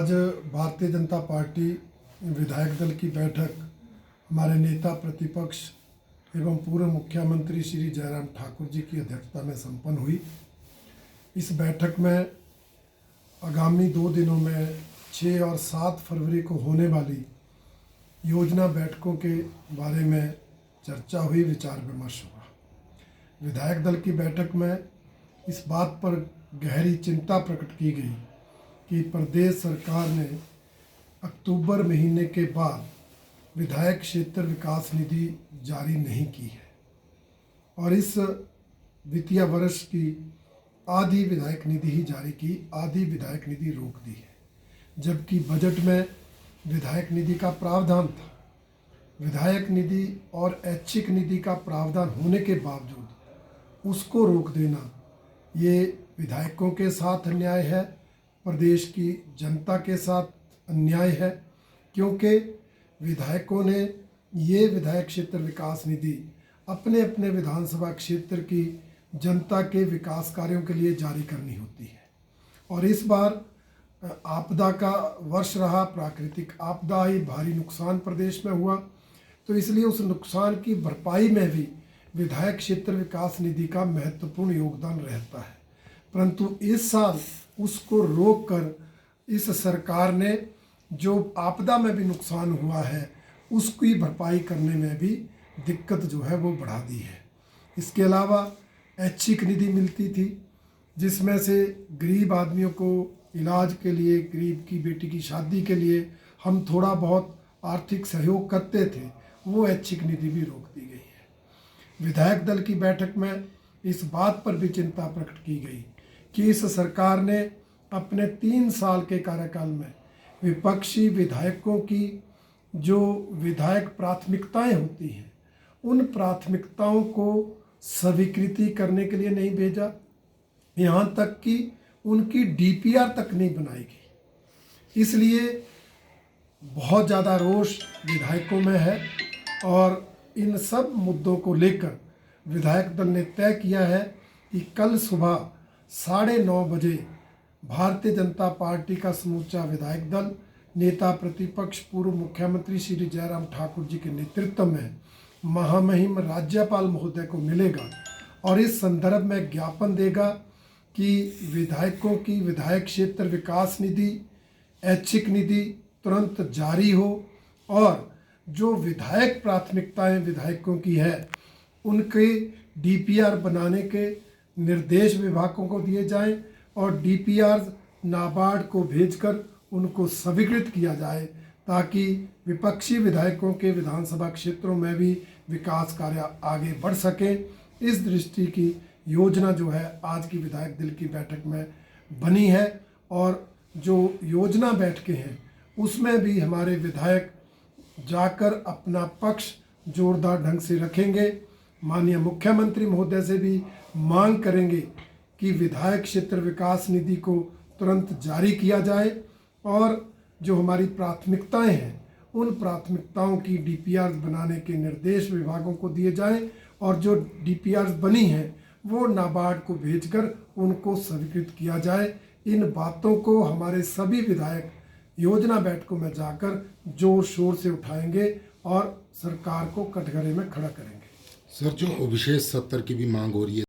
आज भारतीय जनता पार्टी विधायक दल की बैठक हमारे नेता प्रतिपक्ष एवं पूर्व मुख्यमंत्री श्री जयराम ठाकुर जी की अध्यक्षता में संपन्न हुई। इस बैठक में आगामी 2 दिनों में 6 और 7 फरवरी को होने वाली योजना बैठकों के बारे में चर्चा हुई, विचार विमर्श हुआ। विधायक दल की बैठक में इस बात पर गहरी चिंता प्रकट की गई कि प्रदेश सरकार ने अक्टूबर महीने के बाद विधायक क्षेत्र विकास निधि जारी नहीं की है और इस वित्तीय वर्ष की आधी विधायक निधि ही जारी की, आधी विधायक निधि रोक दी है। जबकि बजट में विधायक निधि का प्रावधान था। विधायक निधि और ऐच्छिक निधि का प्रावधान होने के बावजूद उसको रोक देना ये विधायकों के साथ अन्याय है, प्रदेश की जनता के साथ अन्याय है, क्योंकि विधायकों ने ये विधायक क्षेत्र विकास निधि अपने अपने विधानसभा क्षेत्र की जनता के विकास कार्यों के लिए जारी करनी होती है। और इस बार आपदा का वर्ष रहा, प्राकृतिक आपदा आई, भारी नुकसान प्रदेश में हुआ, तो इसलिए उस नुकसान की भरपाई में भी विधायक क्षेत्र विकास निधि का महत्वपूर्ण योगदान रहता है। परंतु इस साल उसको रोक कर इस सरकार ने जो आपदा में भी नुकसान हुआ है उसकी भरपाई करने में भी दिक्कत जो है वो बढ़ा दी है। इसके अलावा ऐच्छिक निधि मिलती थी जिसमें से गरीब आदमियों को इलाज के लिए, गरीब की बेटी की शादी के लिए हम थोड़ा बहुत आर्थिक सहयोग करते थे, वो ऐच्छिक निधि भी रोक दी गई है। विधायक दल की बैठक में इस बात पर भी चिंता प्रकट की गई कि इस सरकार ने अपने 3 साल के कार्यकाल में विपक्षी विधायकों की जो विधायक प्राथमिकताएं होती हैं उन प्राथमिकताओं को स्वीकृति करने के लिए नहीं भेजा, यहाँ तक कि उनकी डीपीआर तक नहीं बनाई गई। इसलिए बहुत ज़्यादा रोष विधायकों में है और इन सब मुद्दों को लेकर विधायक दल ने तय किया है कि कल सुबह 9:30 बजे भारतीय जनता पार्टी का समूचा विधायक दल नेता प्रतिपक्ष पूर्व मुख्यमंत्री श्री जयराम ठाकुर जी के नेतृत्व में महामहिम राज्यपाल महोदय को मिलेगा और इस संदर्भ में ज्ञापन देगा कि विधायकों की विधायक क्षेत्र विकास निधि, ऐच्छिक निधि तुरंत जारी हो और जो विधायक प्राथमिकताएं विधायकों की है उनके डीपीआर बनाने के निर्देश विभागों को दिए जाएं और डीपीआर नाबार्ड को भेजकर उनको स्वीकृत किया जाए ताकि विपक्षी विधायकों के विधानसभा क्षेत्रों में भी विकास कार्य आगे बढ़ सके। इस दृष्टि की योजना जो है आज की विधायक दल की बैठक में बनी है और जो योजना बैठकें हैं उसमें भी हमारे विधायक जाकर अपना पक्ष जोरदार ढंग से रखेंगे। माननीय मुख्यमंत्री महोदय से भी मांग करेंगे कि विधायक क्षेत्र विकास निधि को तुरंत जारी किया जाए और जो हमारी प्राथमिकताएं हैं उन प्राथमिकताओं की डीपीआर बनाने के निर्देश विभागों को दिए जाएं और जो डीपीआर बनी हैं वो नाबार्ड को भेजकर उनको स्वीकृत किया जाए। इन बातों को हमारे सभी विधायक योजना बैठकों में जाकर जोर शोर से उठाएंगे और सरकार को कटघरे में खड़ा करेंगे। सर, जो विशेष सत्र की भी मांग हो रही है